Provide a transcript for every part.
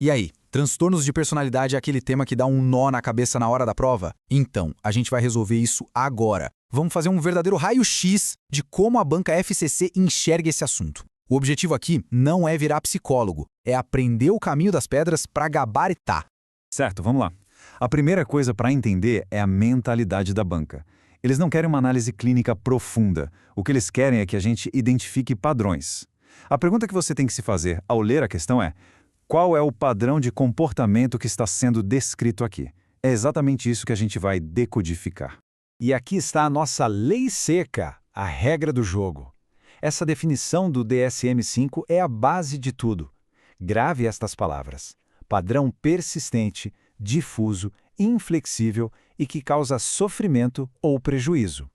E aí, transtornos de personalidade é aquele tema que dá um nó na cabeça na hora da prova? Então, a gente vai resolver isso agora. Vamos fazer um verdadeiro raio-x de como a banca FCC enxerga esse assunto. O objetivo aqui não é virar psicólogo, é aprender o caminho das pedras para gabaritar. Certo, vamos lá. A primeira coisa para entender é a mentalidade da banca. Eles não querem uma análise clínica profunda. O que eles querem é que a gente identifique padrões. A pergunta que você tem que se fazer ao ler a questão é: qual é o padrão de comportamento que está sendo descrito aqui? É exatamente isso que a gente vai decodificar. E aqui está a nossa lei seca, a regra do jogo. Essa definição do DSM-5 é a base de tudo. Grave estas palavras: padrão persistente, difuso, inflexível e que causa sofrimento ou prejuízo.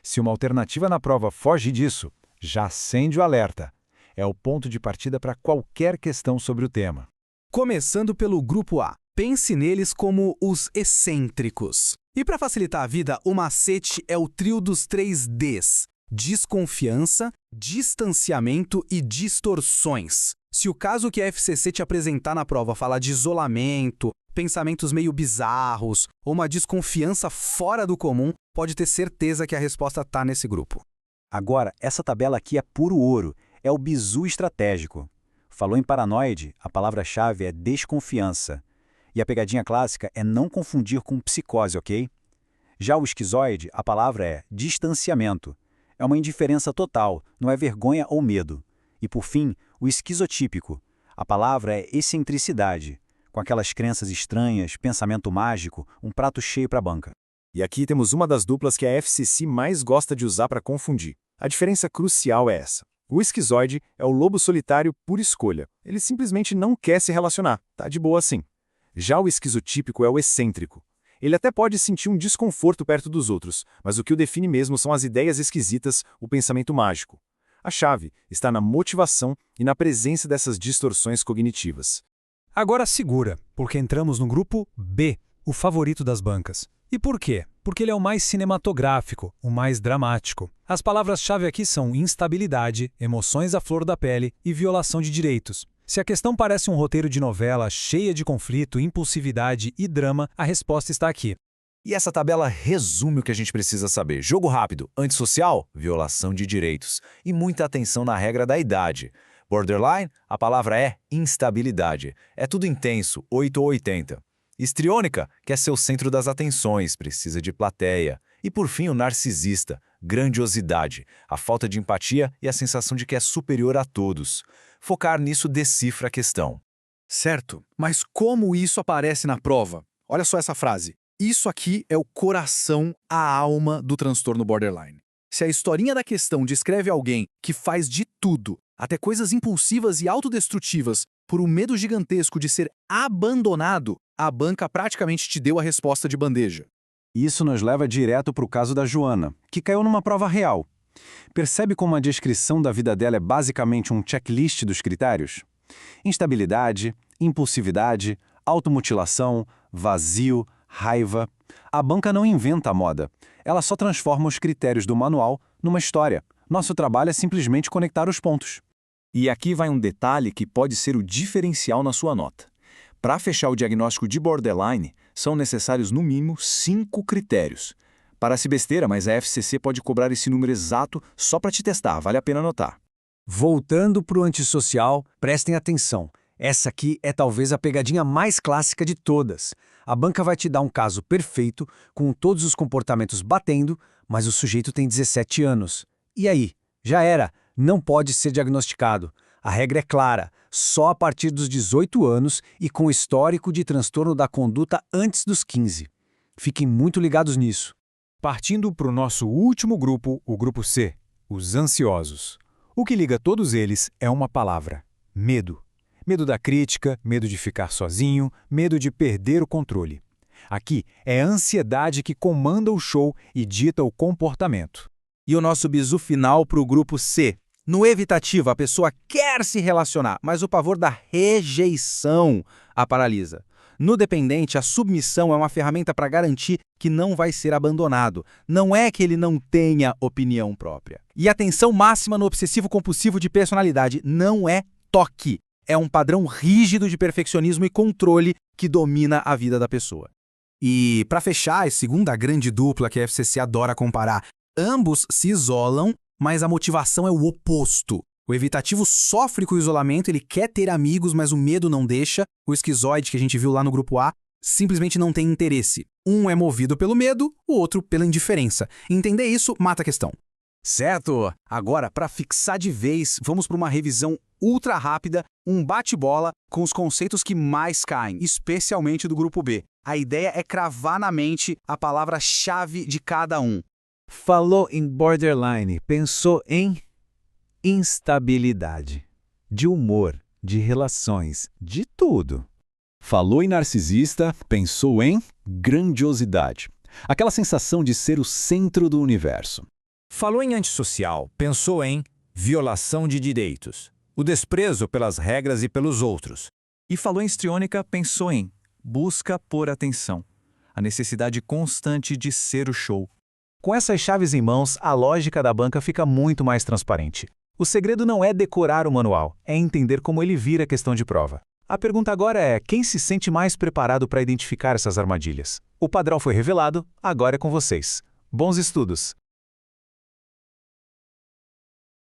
Se uma alternativa na prova foge disso, já acende o alerta. É o ponto de partida para qualquer questão sobre o tema. Começando pelo grupo A. Pense neles como os excêntricos. E para facilitar a vida, o macete é o trio dos 3 Ds: desconfiança, distanciamento e distorções. Se o caso que a FCC te apresentar na prova falar de isolamento, pensamentos meio bizarros ou uma desconfiança fora do comum, pode ter certeza que a resposta está nesse grupo. Agora, essa tabela aqui é puro ouro, é o bizu estratégico. Falou em paranoide, a palavra-chave é desconfiança. E a pegadinha clássica é não confundir com psicose, ok? Já o esquizoide, a palavra é distanciamento. É uma indiferença total, não é vergonha ou medo. E por fim, o esquizotípico. A palavra é excentricidade, com aquelas crenças estranhas, pensamento mágico, um prato cheio para a banca. E aqui temos uma das duplas que a FCC mais gosta de usar para confundir. A diferença crucial é essa. O esquizoide é o lobo solitário por escolha. Ele simplesmente não quer se relacionar, tá de boa assim. Já o esquizotípico é o excêntrico. Ele até pode sentir um desconforto perto dos outros, mas o que o define mesmo são as ideias esquisitas, o pensamento mágico. A chave está na motivação e na presença dessas distorções cognitivas. Agora segura, porque entramos no grupo B, o favorito das bancas. E por quê? Porque ele é o mais cinematográfico, o mais dramático. As palavras-chave aqui são instabilidade, emoções à flor da pele e violação de direitos. Se a questão parece um roteiro de novela cheia de conflito, impulsividade e drama, a resposta está aqui. E essa tabela resume o que a gente precisa saber. Jogo rápido, antissocial, violação de direitos. E muita atenção na regra da idade. Borderline, a palavra é instabilidade. É tudo intenso, 8 ou 80. Histriônica, quer ser o centro das atenções, precisa de plateia. E por fim, o narcisista, grandiosidade, a falta de empatia e a sensação de que é superior a todos. Focar nisso decifra a questão. Certo, mas como isso aparece na prova? Olha só essa frase. Isso aqui é o coração, a alma do transtorno borderline. Se a historinha da questão descreve alguém que faz de tudo, até coisas impulsivas e autodestrutivas, por um medo gigantesco de ser abandonado, a banca praticamente te deu a resposta de bandeja. Isso nos leva direto para o caso da Joana, que caiu numa prova real. Percebe como a descrição da vida dela é basicamente um checklist dos critérios? Instabilidade, impulsividade, automutilação, vazio, raiva. A banca não inventa a moda. Ela só transforma os critérios do manual numa história. Nosso trabalho é simplesmente conectar os pontos. E aqui vai um detalhe que pode ser o diferencial na sua nota. Para fechar o diagnóstico de borderline, são necessários no mínimo 5 critérios. Parece besteira, mas a FCC pode cobrar esse número exato só para te testar, vale a pena anotar. Voltando para o antissocial, prestem atenção. Essa aqui é talvez a pegadinha mais clássica de todas. A banca vai te dar um caso perfeito, com todos os comportamentos batendo, mas o sujeito tem 17 anos. E aí? Já era. Não pode ser diagnosticado. A regra é clara, só a partir dos 18 anos e com histórico de transtorno da conduta antes dos 15. Fiquem muito ligados nisso. Partindo para o nosso último grupo, o grupo C, os ansiosos. O que liga todos eles é uma palavra: medo. Medo da crítica, medo de ficar sozinho, medo de perder o controle. Aqui é a ansiedade que comanda o show e dita o comportamento. E o nosso bizu final para o grupo C. No evitativo, a pessoa quer se relacionar, mas o pavor da rejeição a paralisa. No dependente, a submissão é uma ferramenta para garantir que não vai ser abandonado. Não é que ele não tenha opinião própria. E atenção máxima no obsessivo-compulsivo de personalidade não é toque, é um padrão rígido de perfeccionismo e controle que domina a vida da pessoa. E, para fechar, a segunda grande dupla que a FCC adora comparar, ambos se isolam, mas a motivação é o oposto. O evitativo sofre com o isolamento, ele quer ter amigos, mas o medo não deixa. O esquizoide, que a gente viu lá no grupo A, simplesmente não tem interesse. Um é movido pelo medo, o outro pela indiferença. Entender isso mata a questão. Certo! Agora, para fixar de vez, vamos para uma revisão ultra rápida, um bate-bola com os conceitos que mais caem, especialmente do grupo B. A ideia é cravar na mente a palavra-chave de cada um. Falou em borderline, pensou em instabilidade, de humor, de relações, de tudo. Falou em narcisista, pensou em grandiosidade. Aquela sensação de ser o centro do universo. Falou em antissocial, pensou em violação de direitos, o desprezo pelas regras e pelos outros. E falou em histriônica, pensou em busca por atenção, a necessidade constante de ser o show. Com essas chaves em mãos, a lógica da banca fica muito mais transparente. O segredo não é decorar o manual, é entender como ele vira questão de prova. A pergunta agora é, quem se sente mais preparado para identificar essas armadilhas? O padrão foi revelado, agora é com vocês. Bons estudos!